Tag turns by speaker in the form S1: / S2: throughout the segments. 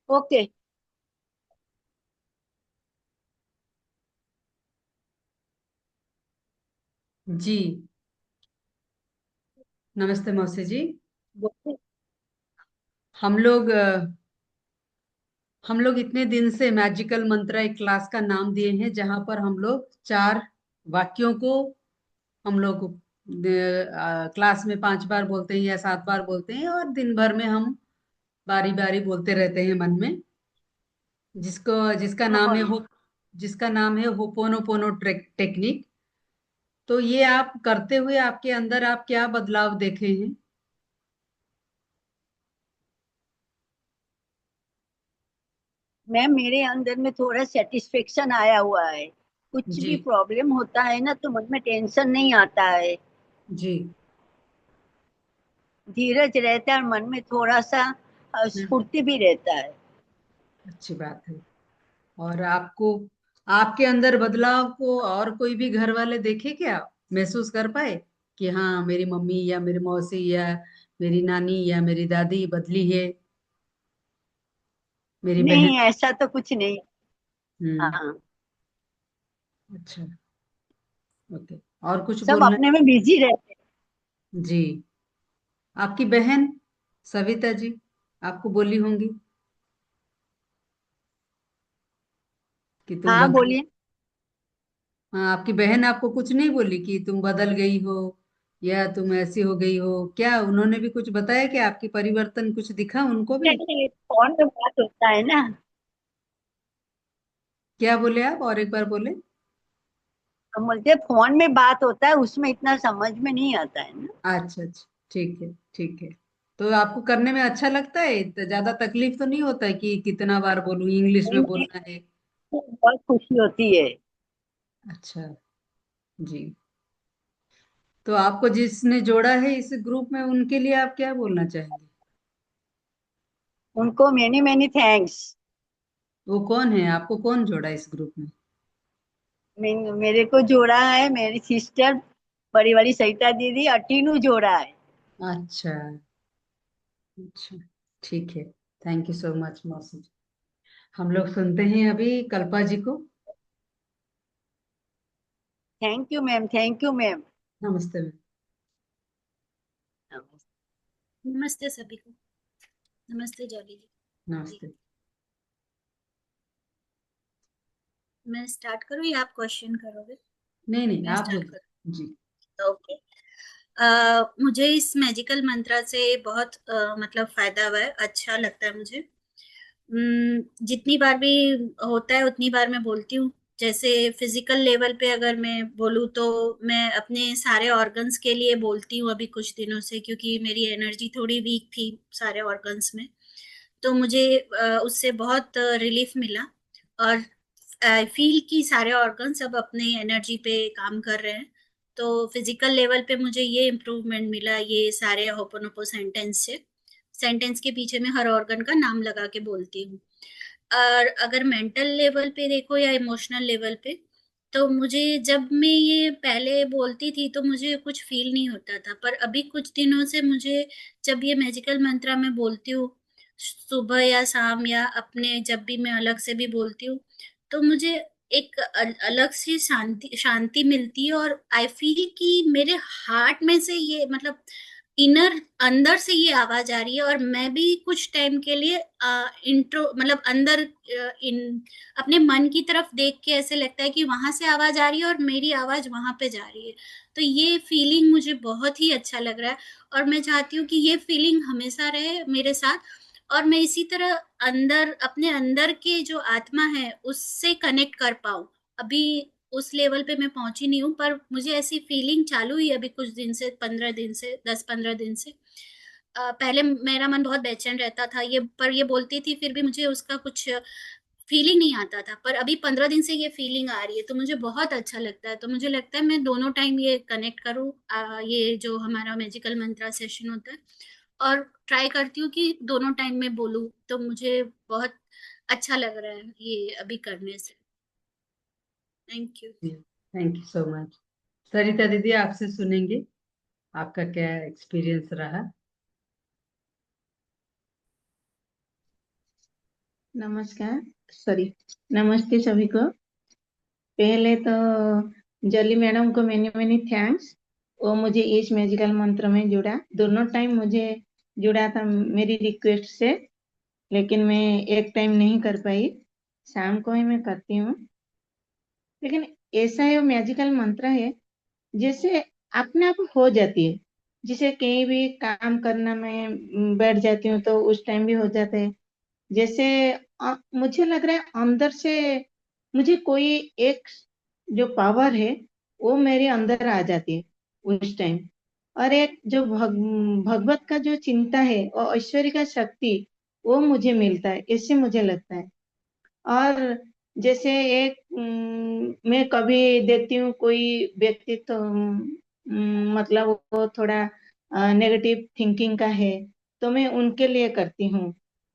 S1: Okay.
S2: जी। नमस्ते मौसी जी।
S1: बोलिए।
S2: हम लोग हम लोग इतने दिन से मैजिकल मंत्र एक क्लास का नाम दिए हैं, जहां पर हम लोग चार वाक्यों को हम लोग क्लास में 5 बार बोलते हैं या 7 बार बोलते हैं, और दिन भर में हम बारी बारी बोलते रहते हैं मन में, जिसको जिसका
S1: हाँ
S2: नाम है
S1: बोलिए।
S2: हो जिसका नाम है होपोनोपोनो टेक्निक। तो ये आप करते हुए आपके अंदर आप क्या बदलाव देखे हैं?
S1: मैम, मेरे अंदर में थोड़ा सेटिस्फेक्शन आया हुआ है। कुछ
S2: जी।
S1: भी प्रॉब्लम होता है ना तो मन में टेंशन नहीं आता है।
S2: जी।
S1: धीरज रहता है और मन में थोड़ा सा
S2: हम्म।
S1: स्फूर्ति भी रहता है।
S2: अच्छी बात है। और आपको आपके अंदर बदलाव को और कोई भी घर वाले देखे क्या, महसूस कर पाए कि हाँ मेरी मम्मी या मेरी मौसी या मेरी नानी या मेरी दादी बदली है, मेरी बहन?
S1: नहीं, ऐसा तो कुछ नहीं।
S2: हम्म।
S1: हाँ।
S2: अच्छा। ओके। और कुछ
S1: सब
S2: बोलना?
S1: अपने में बिजी रहते
S2: जी। आपकी बहन सविता जी आपको बोली होंगी कि
S1: हैं।
S2: तुम
S1: हाँ
S2: बदल।
S1: बोलिए।
S2: हाँ, आपकी बहन आपको कुछ नहीं बोली कि तुम बदल गई हो या तुम ऐसी हो गई हो? क्या उन्होंने भी कुछ बताया कि आपकी परिवर्तन कुछ दिखा उनको भी?
S1: नहीं, फोन पे बात होता है ना।
S2: क्या बोले आप, और एक बार बोले?
S1: हम बोलते हैं, फोन में बात होता है, उसमें इतना समझ में नहीं आता है ना।
S2: अच्छा अच्छा। ठीक है ठीक है। तो आपको करने में अच्छा लगता है? तो ज्यादा तकलीफ तो नहीं होता है कि कितना बार बोलूं, इंग्लिश
S1: नहीं
S2: में
S1: नहीं,
S2: बोलना है?
S1: बहुत खुशी होती है।
S2: अच्छा। जी। तो आपको जिसने जोड़ा है इस ग्रुप में, उनके लिए आप क्या बोलना चाहेंगे?
S1: उनको मैनी मैनी थैंक्स।
S2: वो कौन है, आपको कौन जोड़ा इस ग्रुप में?
S1: मेरे को जोड़ा है मेरी सिस्टर, बड़ी वाली सरिता दीदी, और टीनू जोड़ा है।
S2: अच्छा अच्छा। ठीक है। थैंक यू सो मच मौसी जी। हम लोग सुनते हैं अभी कल्पा जी को।
S1: Thank you ma'am, thank you ma'am.
S2: नमस्ते मैम।
S3: नमस्ते सभी को। नमस्ते जॉली जी। जी।
S2: नमस्ते।
S3: मैं स्टार्ट करूँ या आप क्वेश्चन करोगे?
S2: नहीं नहीं,
S3: मैं
S2: आप
S3: स्टार्ट
S2: बोलिए।
S3: करूँ।
S2: जी।
S3: ओके। मुझे इस मैजिकल मंत्रा से बहुत मतलब फायदा हुआ है, अच्छा लगता है मुझे। जितनी बार भी होता है उतनी बार मैं बोलती हूँ। जैसे फिजिकल लेवल पे अगर मैं बोलूँ तो मैं अपने सारे ऑर्गन्स के लिए बोलती हूँ अभी कुछ दिनों से, क्योंकि मेरी एनर्जी थोड़ी वीक थी सारे ऑर्गन्स में। तो मुझे उससे बहुत रिलीफ मिला। और आई फील कि सारे ऑर्गन्स अब अपने एनर्जी पे काम कर रहे हैं। तो फिजिकल लेवल पे मुझे ये इम्प्रूवमेंट मिला ये सारे होपोनोपो सेंटेंस से। सेंटेंस के पीछे मैं हर ऑर्गन का नाम लगा के बोलती हूँ। और अगर मेंटल लेवल पे देखो या इमोशनल लेवल पे, तो मुझे जब मैं ये पहले बोलती थी तो मुझे कुछ फील नहीं होता था, पर अभी कुछ दिनों से मुझे जब ये मैजिकल मंत्रा मैं बोलती हूँ सुबह या शाम या अपने जब भी मैं अलग से भी बोलती हूँ, तो मुझे एक अलग सी शांति शांति मिलती है। और आई फील कि मेरे हार्ट में से ये मतलब इनर अंदर से ये आवाज आ रही है, और मैं भी कुछ टाइम के लिए इंट्रो मतलब अंदर इन अपने मन की तरफ देख के ऐसे लगता है कि वहां से आवाज आ रही है और मेरी आवाज वहां पे जा रही है। तो ये फीलिंग मुझे बहुत ही अच्छा लग रहा है। और मैं चाहती हूँ कि ये फीलिंग हमेशा रहे मेरे साथ, और मैं इसी तरह अंदर अपने अंदर के जो आत्मा है उससे कनेक्ट कर पाऊं। अभी उस लेवल पे मैं पहुंची नहीं हूँ, पर मुझे ऐसी फीलिंग चालू हुई अभी कुछ दिन से, 15 दिन से, 10-15 दिन से। पहले मेरा मन बहुत बेचैन रहता था ये, पर ये बोलती थी फिर भी मुझे उसका कुछ फीलिंग नहीं आता था, पर अभी 15 दिन से ये फीलिंग आ रही है तो मुझे बहुत अच्छा लगता है। तो मुझे लगता है मैं दोनों टाइम ये कनेक्ट करूँ, ये जो हमारा मैजिकल मंत्रा सेशन होता है, और ट्राई करती हूँ कि दोनों टाइम में बोलूँ, तो मुझे बहुत अच्छा लग रहा है ये अभी करने से। Thank you.
S2: जी। Thank you so much. Sarita दीदी आपसे सुनेंगे, आपका क्या एक्सपीरियंस रहा?
S4: नमस्कार, सॉरी, नमस्ते सभी को। पहले तो जली मैडम को मैनी मैनी थैंक्स। वो मुझे इस मैजिकल मंत्र में जुड़ा, दोनों टाइम मुझे जुड़ा था मेरी रिक्वेस्ट से, लेकिन मैं एक टाइम नहीं कर पाई, शाम को ही मैं करती हूँ। लेकिन ऐसा है, मैजिकल मंत्र है जैसे अपने आप हो जाती है। जिसे कहीं भी काम करना मैं बैठ जाती हूँ तो उस टाइम भी हो जाता है। जैसे मुझे लग रहा है अंदर से मुझे कोई एक जो पावर है वो मेरे अंदर आ जाती है उस टाइम। और एक जो भगवत का जो चिंता है और ऐश्वर्य का शक्ति वो मुझे मिलता है, ऐसे मुझे लगता है। और जैसे एक मैं कभी देखती हूँ कोई व्यक्ति तो मतलब वो थोड़ा नेगेटिव थिंकिंग का है, तो मैं उनके लिए करती हूँ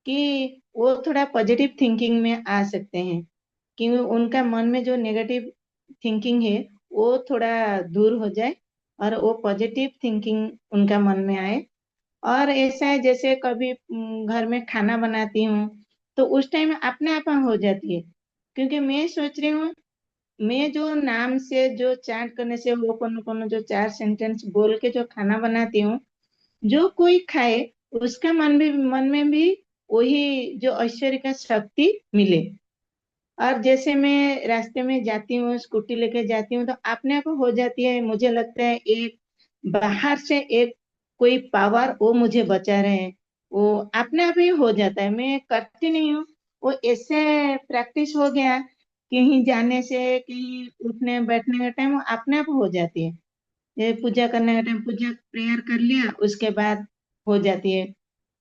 S4: कि वो थोड़ा पॉजिटिव थिंकिंग में आ सकते हैं, कि उनका मन में जो नेगेटिव थिंकिंग है वो थोड़ा दूर हो जाए और वो पॉजिटिव थिंकिंग उनका मन में आए। और ऐसा है जैसे कभी घर में खाना बनाती हूँ तो उस टाइम अपने आप हो जाती है, क्योंकि मैं सोच रही हूँ मैं जो नाम से जो चैंट करने से वो कोनो कोनो जो 4 सेंटेंस बोल के जो खाना बनाती हूँ, जो कोई खाए उसका मन में भी वही जो ऐश्वर्य का शक्ति मिले। और जैसे मैं रास्ते में जाती हूँ, स्कूटी लेके जाती हूँ तो अपने आप हो जाती है। मुझे लगता है एक बाहर से एक कोई पावर वो मुझे बचा रहे हैं, वो अपने आप ही हो जाता है, मैं करती नहीं हूँ। वो ऐसे प्रैक्टिस हो गया, कहीं जाने से कहीं उठने बैठने का टाइम अपने आप हो जाती है। ये पूजा करने का टाइम पूजा प्रेयर कर लिया उसके बाद हो जाती है।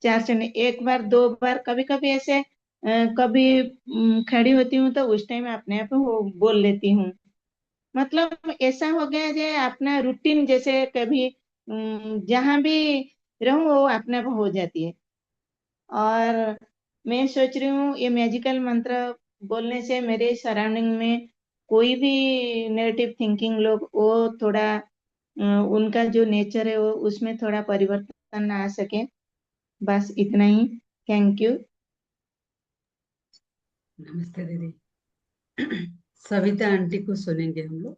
S4: 4 से नहीं, एक बार दो बार, कभी कभी ऐसे कभी खड़ी होती हूँ तो उस टाइम अपने आप वो बोल लेती हूँ। मतलब ऐसा हो गया है अपना रूटीन, जैसे कभी जहां भी रहूं वो अपने आप हो जाती है। और मैं सोच रही हूँ ये मैजिकल मंत्र बोलने से मेरे सराउंडिंग में कोई भी नेगेटिव थिंकिंग लोग वो थोड़ा उनका जो नेचर है वो उसमें थोड़ा परिवर्तन आ सके। बस इतना ही। Thank you.
S2: नमस्ते दीदी। सविता आंटी को सुनेंगे हम लोग।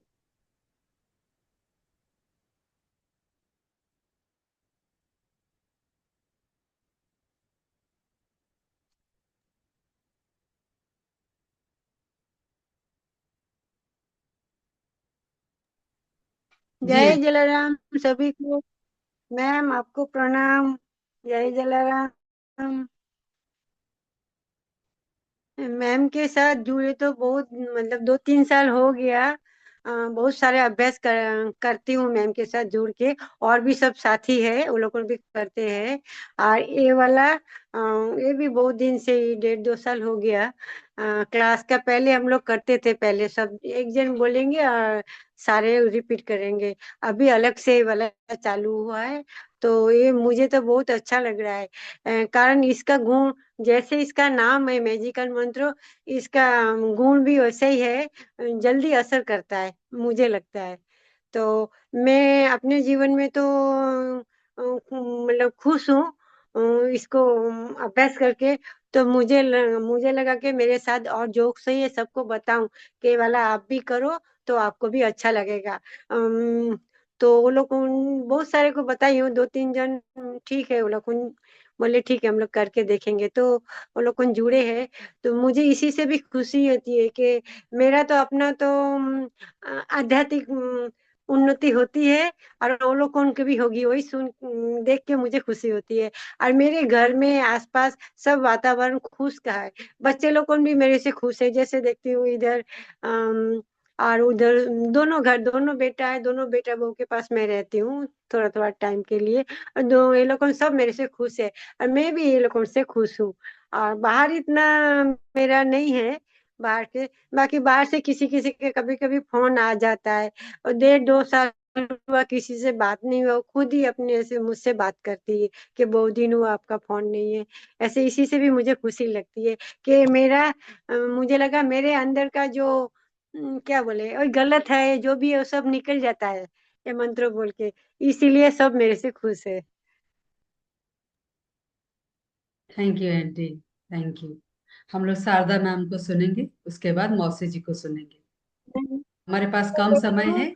S2: जी
S5: जय
S2: आंटी।
S5: जलाराम सभी को। मैम आपको प्रणाम। जय जलाराम। मैम के साथ जुड़े तो बहुत मतलब 2-3 साल हो गया। बहुत सारे अभ्यास करती हूँ मैम के साथ जुड़ के। और भी सब साथी है वो लोग भी करते हैं। और ये वाला ये भी बहुत दिन से ही 1.5-2 साल हो गया। क्लास का पहले हम लोग करते थे, पहले सब एक जन बोलेंगे और सारे रिपीट करेंगे। अभी अलग से ये वाला चालू हुआ है, तो ये मुझे तो बहुत अच्छा लग रहा है। कारण इसका गुण, जैसे इसका नाम है मैजिकल मंत्र, इसका गुण भी वैसे ही है, जल्दी असर करता है मुझे लगता है। तो मैं अपने जीवन में तो मतलब खुश हूँ इसको अभ्यास करके। तो मुझे लगा कि मेरे साथ और जो सही है सबको बताऊं कि ये वाला आप भी करो तो आपको भी अच्छा लगेगा। तो वो लोग बहुत सारे को बताई हूँ, 2-3 जन ठीक है वो लोग बोले ठीक है हम लोग करके देखेंगे, तो वो लोग जुड़े हैं। तो मुझे इसी से भी खुशी होती है कि मेरा तो अपना तो आध्यात्मिक उन्नति होती है, और वो लोग को उनकी भी होगी, वही सुन देख के मुझे खुशी होती है। और मेरे घर में आसपास सब वातावरण खुश का है। बच्चे लोग कौन भी मेरे से खुश है, जैसे देखती हूँ इधर और उधर दोनों घर, दोनों बेटा है, दोनों बेटा बहू के पास मैं रहती हूँ थोड़ा थोड़ा टाइम के लिए। और दो ये लोग सब मेरे से खुश है, और मैं भी ये लोगों से खुश हूँ। और बाहर इतना मेरा नहीं है बाहर के। बाकी बाहर से किसी किसी के कभी कभी फोन आ जाता है, और 1.5-2 साल हुआ किसी से बात नहीं हुआ, वो खुद ही अपने से मुझसे बात करती है कि बहुत दिन हुआ आपका फोन नहीं है। ऐसे इसी से भी मुझे खुशी लगती है कि मेरा मुझे लगा मेरे अंदर का जो क्या बोले और गलत है जो भी है वो सब निकल जाता है ये मंत्र बोल के। इसीलिए सब मेरे से खुश है।
S2: Thank you aunty. Thank you. हम लोग शारदा मैम को सुनेंगे, उसके बाद मौसी जी को सुनेंगे। हमारे पास कम समय है।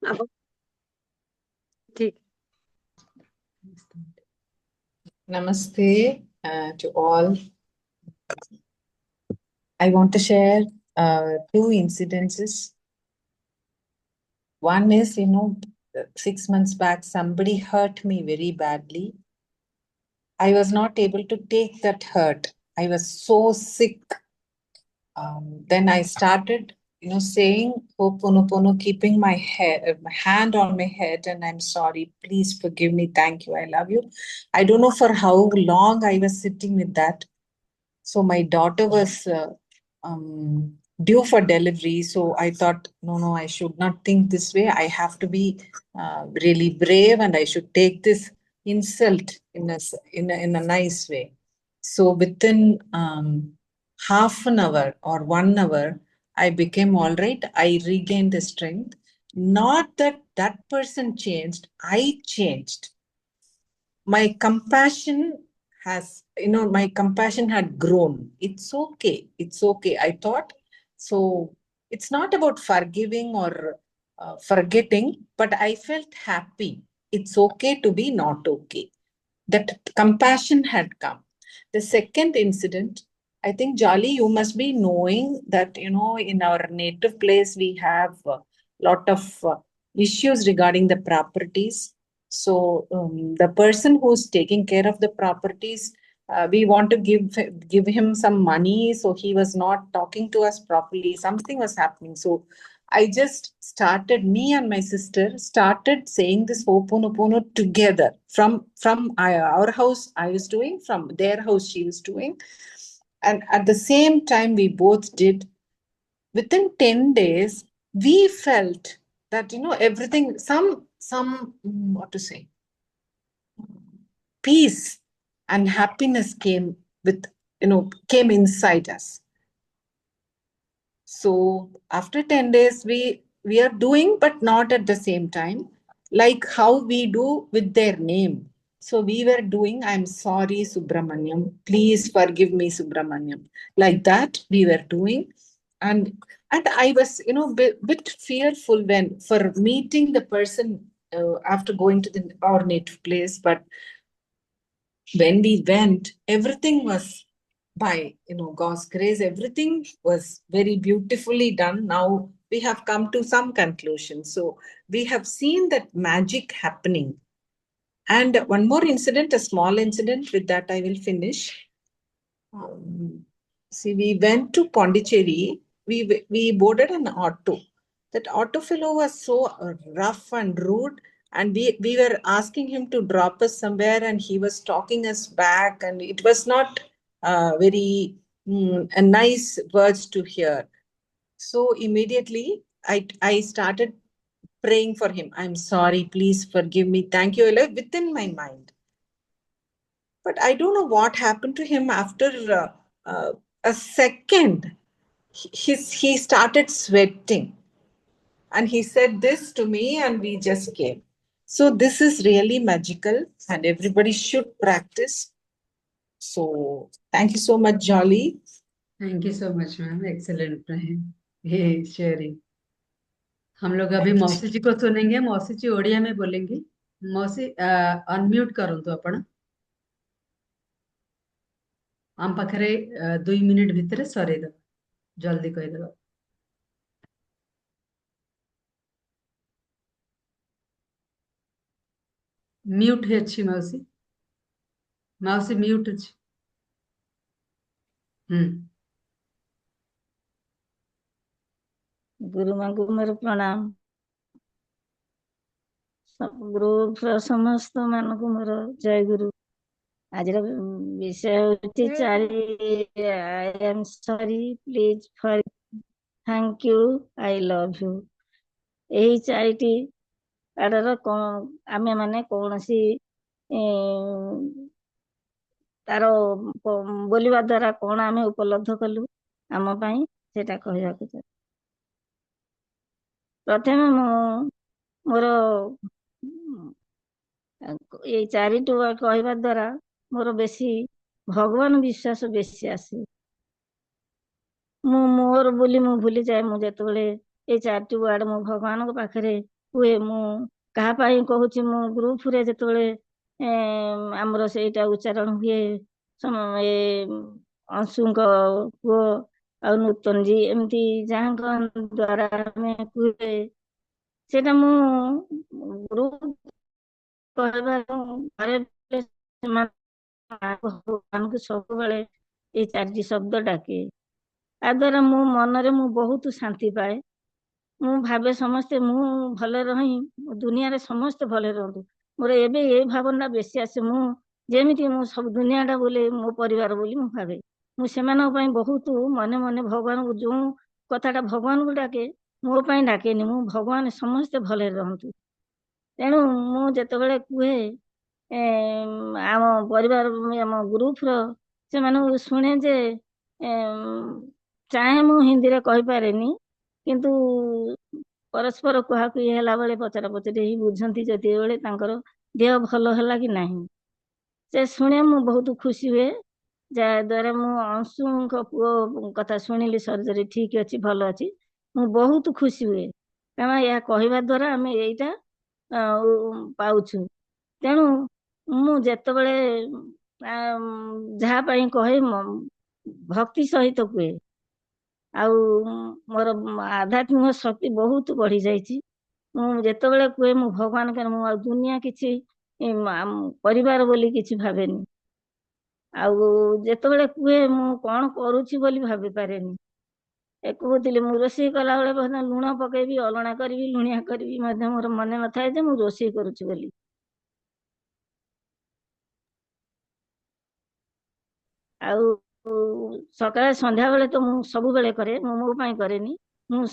S5: अब ठीक।
S6: Namaste to all. I want to share two incidences. One is, 6 months back, somebody hurt me very badly. I was not able to take that hurt. I was so sick. Then I started, saying Ho'oponopono, keeping my hand on my head, and I'm sorry. Please forgive me. Thank you. I love you. I don't know for how long I was sitting with that. So my daughter was due for delivery. So I thought, no, I should not think this way. I have to be really brave, and I should take this insult in a nice way. So within half an hour or 1 hour, I became all right. I regained the strength. Not that that person changed, I changed. My compassion my compassion had grown. It's okay. I thought. So it's not about forgiving or forgetting, but I felt happy. It's okay to be not okay. That compassion had come. The second incident, I think, Jolly, you must be knowing that, in our native place, we have a lot of issues regarding the properties. So the person who's taking care of the properties, we want to give him some money. So he was not talking to us properly. Something was happening. So I just started, me and my sister started saying this Ho'oponopono together. From our house, I was doing, from their house, she was doing. And at the same time, we both did. Within 10 days, we felt that, everything, what to say, peace and happiness came inside us. So after 10 days, we are doing, but not at the same time, like how we do with their name. So we were doing, I'm sorry, Subramaniam. Please forgive me, Subramaniam. Like that, we were doing. And I was, bit fearful for meeting the person after going to our native place. But when we went, everything was by God's grace, everything was very beautifully done. Now we have come to some conclusion. So we have seen that magic happening. And one more incident, a small incident, with that I will finish. We went to Pondicherry. We boarded an auto. That auto fellow was so rough and rude, and we were asking him to drop us somewhere, and he was talking us back, and it was not very a nice words to hear. So immediately I started praying for him. I'm sorry, please forgive me. Thank you, Allah, within my mind. But I don't know what happened to him after a second. He started sweating. And he said this to me, and we just came. So this is really magical, and everybody should practice. So thank you so much, Jolly.
S2: Thank you so much ma'am, excellent रहे ये sharing. हम लोग अभी मौसी जी को सुनेंगे। मौसी जी ओडिया में बोलेंगी। मौसी अनम्यूट करंतु आपण। आम पाखरे 2 मिनिट भितर सरे दो, जल्दी कहि दो। म्यूट है अच्छी मौसी, मौसी म्यूट अच्छी।
S1: गुरु माँ को मेरे प्रणाम। सब ग्रुप समस्त मान को मोर जय गुरु। आज विषय होती चारि I am sorry, please for, thank you, I love you. यही चारिटी आडर आमे माने कौनसी तार बोलिबा द्वारा कौन आमे उपलब्ध कलु आम पाई सेटा कहया को चाहे। प्रथमे मोर ये चारिटु कहवा द्वारा मोर बेसी भगवान विश्वास बेसी आसे। ମୋର ବୋଲି ମୁଁ ଭୁଲି ଯାଏ। ମୁଁ ଯେତେବେଳେ ଏଇ 4ଟି ୱାର୍ଡ ମୁଁ ଭଗବାନଙ୍କ ପାଖରେ ହୁଏ, ମୁଁ କାହା ପାଇଁ କହୁଛି, ମୁଁ ଗ୍ରୁପରେ ଯେତେବେଳେ ଆମର ସେଇଟା ଉଚ୍ଚାରଣ ହୁଏ, ଏ ଅଂଶୁଙ୍କ ପୁଅ ଆଉ ନୂତନଜୀ ଏମିତି ଯାହାଙ୍କ ଦ୍ଵାରା ଆମେ କୁହେ, ସେଇଟା ମୁଁ ଗ୍ରୁପ କହିବା ଘରେ ଭଗବାନଙ୍କୁ ସବୁବେଳେ ଏଇ 4ଟି ଶବ୍ଦ ଡାକେ। ତା ଦ୍ୱାରା ମୋ ମନରେ ମୁଁ ବହୁତ ଶାନ୍ତି ପାଏ। ମୁଁ ଭାବେ ସମସ୍ତେ ମୁଁ ଭଲରେ ରହି ଦୁନିଆରେ ସମସ୍ତେ ଭଲରେ ରୁହନ୍ତୁ। ମୋର ଏବେ ଏଇ ଭାବନା ବେଶୀ ଆସେ। ମୁଁ ଯେମିତି ମୁଁ ସବୁ ଦୁନିଆଟା ବୋଲି ମୋ ପରିବାର ବୋଲି ମୁଁ ଭାବେ। ମୁଁ ସେମାନଙ୍କ ପାଇଁ ବହୁତ ମନେ ମନେ ଭଗବାନଙ୍କୁ ଯୋଉ କଥାଟା ଭଗବାନଙ୍କୁ ଡାକେ, ମୋ ପାଇଁ ଡାକେନି। ମୁଁ ଭଗବାନ ସମସ୍ତେ ଭଲରେ ରହନ୍ତୁ। ତେଣୁ ମୁଁ ଯେତେବେଳେ କୁହେ ଆମ ପରିବାର ଆମ ଗ୍ରୁପର ସେମାନଙ୍କୁ ଶୁଣେ ଯେ ଚାହେଁ ମୁଁ ହିନ୍ଦୀରେ କହିପାରେନି, କିନ୍ତୁ ପରସ୍ପର କୁହାକୁହି ହେଲା ବେଳେ ପଚରା ପଚରି ହେଇ ବୁଝନ୍ତି ଯେତେବେଳେ ତାଙ୍କର ଦେହ ଭଲ ହେଲା କି ନାହିଁ। ସେ ଶୁଣେ ମୁଁ ବହୁତ ଖୁସି ହୁଏ, ଯାହା ଦ୍ୱାରା ମୁଁ ଅଂଶୁଙ୍କ ପୁଅ କଥା ଶୁଣିଲି ସର୍ଜରୀ ଠିକ ଅଛି, ଭଲ ଅଛି, ମୁଁ ବହୁତ ଖୁସି ହୁଏ। କାରଣ ଏହା କହିବା ଦ୍ୱାରା ଆମେ ଏଇଟା ପାଉଛୁ। ତେଣୁ ମୁଁ ଯେତେବେଳେ ଯାହା ପାଇଁ କହେ ଭକ୍ତି ସହିତ କୁହେ। ଆଉ ମୋର ଆଧ୍ୟାତ୍ମିକ ଶକ୍ତି ବହୁତ ବଢି ଯାଇଛି। ମୁଁ ଯେତେବେଳେ କୁହେ ମୁଁ ଭଗବାନ, ମୁଁ ଆଉ ଦୁନିଆ କିଛି ପରିବାର ବୋଲି କିଛି ଭାବେନି। ଆଉ ଯେତେବେଳେ କୁହେ ମୁଁ କଣ କରୁଛି ବୋଲି ଭାବି ପାରେନି। କହୁଥିଲି ମୁଁ ରୋଷେଇ କଲାବେଳେ ମଧ୍ୟ ଲୁଣ ପକେଇବି, ଅଲଣା କରିବି, ଲୁଣିଆ କରିବି ମଧ୍ୟ ମୋର ମନେ ନଥାଏ ଯେ ମୁଁ ରୋଷେଇ କରୁଛି ବୋଲି। ଆଉ ସକାଳେ ସନ୍ଧ୍ୟାବେଳେ ତ ମୁଁ ସବୁବେଳେ କରେ, ମୁଁ ମୋ ପାଇଁ କରେନି। ମୁଁ